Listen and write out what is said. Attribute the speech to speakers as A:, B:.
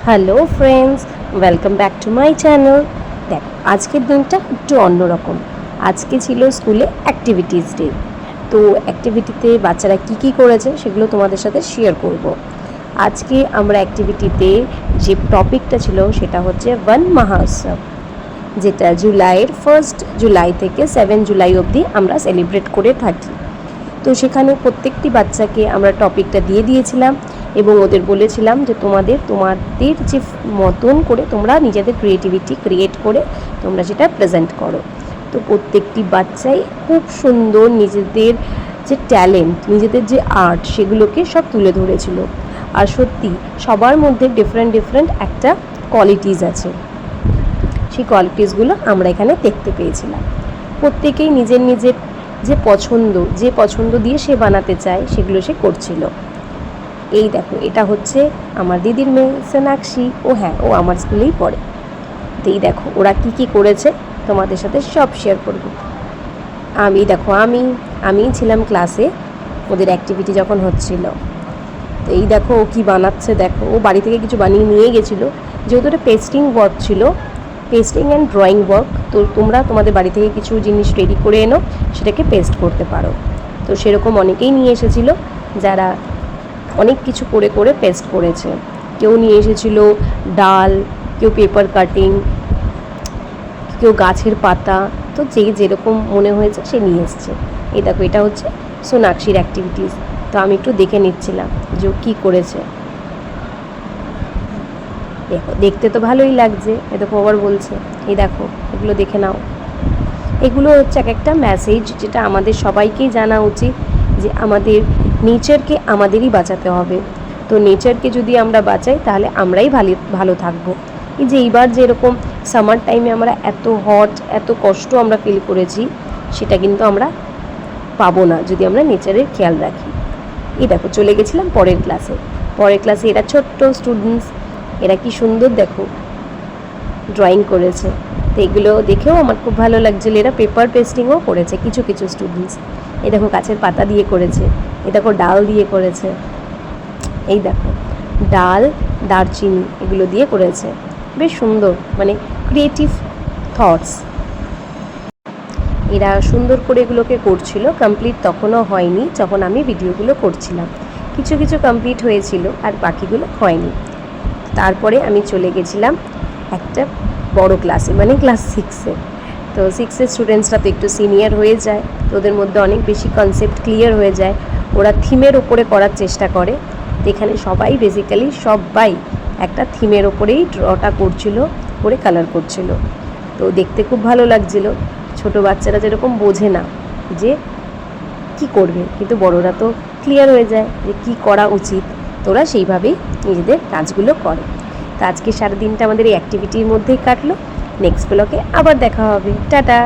A: Hello friends, welcome back to my channel. দেখো, আজকের দিনটা একটু অন্যরকম। আজকে ছিল স্কুলে অ্যাক্টিভিটিস ডে। তো অ্যাক্টিভিটিতে বাচ্চারা কী করেছে সেগুলো তোমাদের সাথে শেয়ার করব। আজকে আমরা অ্যাক্টিভিটিতে যে টপিকটা ছিল সেটা হচ্ছে বন মহোৎসব, যেটা জুলাইয়ের 1 জুলাই থেকে 7 জুলাই অবধি আমরা সেলিব্রেট করে থাকি। তো সেখানে প্রত্যেকটি বাচ্চাকে আমরা টপিকটা দিয়ে দিয়েছিলাম এবং ওদের বলেছিলাম যে তোমাদের যে মতন করে তোমরা নিজেদের ক্রিয়েটিভিটি ক্রিয়েট করে তোমরা সেটা প্রেজেন্ট করো। তো প্রত্যেকটি বাচ্চাই খুব সুন্দর নিজেদের যে ট্যালেন্ট, নিজেদের যে আর্ট, সেগুলোকে সব তুলে ধরেছিল। আর সত্যি সবার মধ্যে ডিফারেন্ট একটা কোয়ালিটিস আছে। সেই কোয়ালিটিসগুলো আমরা এখানে দেখতে পেয়েছিলাম। প্রত্যেকেই নিজের যে পছন্দ দিয়ে সে বানাতে চায় সেগুলো সে করছিল। এই দেখো, এটা হচ্ছে আমার দিদির মেয়ে সোনাক্ষী। ও আমার স্কুলেই পড়ে। তো এই দেখো ওরা কি করেছে তোমাদের সাথে সব শেয়ার করব। আমি ছিলাম ক্লাসে ওদের অ্যাক্টিভিটি যখন হচ্ছিল। তো এই দেখো ও কী বানাচ্ছে। দেখো, ও বাড়ি থেকে কিছু বানিয়ে নিয়ে গেছিলো, যেহেতু এটা পেস্টিং ওয়ার্ক ছিল, পেস্টিং অ্যান্ড ড্রয়িং ওয়ার্ক। তো তোমরা তোমাদের বাড়ি থেকে কিছু জিনিস রেডি করে এনো, সেটাকে পেস্ট করতে পারো। তো সেরকম অনেকেই নিয়ে এসেছিলো যারা অনেক কিছু করে পেস্ট করেছে। কেউ নিয়ে এসেছিলো ডাল, কেউ পেপার কাটিং, কেউ গাছের পাতা। তো যেরকম মনে হয়েছে সে নিয়ে এসছে। এই দেখো, এটা হচ্ছে সোনাক্ষীর অ্যাক্টিভিটিস। তো আমি একটু দেখে নিচ্ছিলাম যে ও কী করেছে। দেখো, দেখতে তো ভালোই লাগছে। এ দেখো আবার বলছে, এই দেখো এগুলো দেখে নাও। এগুলো হচ্ছে একটা মেসেজ, যেটা আমাদের সবাইকেই জানা উচিত যে আমাদের নেচারকে আমাদেরই বাঁচাতে হবে। তো নেচারকে যদি আমরা বাঁচাই তাহলে আমরাই ভালো থাকবো। এই যে এইবার যেরকম সামার টাইমে আমরা এত হট, এত কষ্ট আমরা ফিল করেছি, সেটা কিন্তু আমরা পাবো না যদি আমরা নেচারের খেয়াল রাখি। এই দেখো, চলে গেছিলাম পরের ক্লাসে। এরা ছোট্ট স্টুডেন্টস, এরা কি সুন্দর দেখো ড্রয়িং করেছে। তো এগুলো দেখেও আমার খুব ভালো লাগছিল। এরা পেপার পেস্টিংও করেছে কিছু স্টুডেন্টস। এই দেখো গাছের পাতা দিয়ে করেছে, এই দেখো ডাল দিয়ে করেছে, এই দেখো ডাল, দারচিনি এগুলো দিয়ে করেছে। বেশ সুন্দর, মানে ক্রিয়েটিভ থটস। এরা সুন্দর করে এগুলোকে করছিল। কমপ্লিট তখনও হয়নি যখন আমি ভিডিওগুলো করছিলাম। কিছু কমপ্লিট হয়েছিল আর বাকিগুলো হয়নি। তারপরে আমি চলে গেছিলাম একটা বড় ক্লাসে, মানে ক্লাস 6-এ। তো 6-এর স্টুডেন্টসরা তো একটু সিনিয়র হয়ে যায়, তো ওদের মধ্যে অনেক বেশি কনসেপ্ট ক্লিয়ার হয়ে যায়। ওরা থিমের ওপরে করার চেষ্টা করে। তো এখানে সবাই একটা থিমের ওপরেই ড্রটা করছিল, করে কালার করছিল। তো দেখতে খুব ভালো লাগছিল। ছোট বাচ্চারা যেরকম বোঝে না যে কি করবে, কিন্তু বড়রা তো ক্লিয়ার হয়ে যায় যে কি করা উচিত। তোরা সেইভাবেই নিজেদের কাজগুলো করে। তো আজকে সারাদিনটা আমাদের এই অ্যাক্টিভিটির মধ্যেই কাটলো। নেক্সট ব্লগে আবার দেখা হবে। টাটা।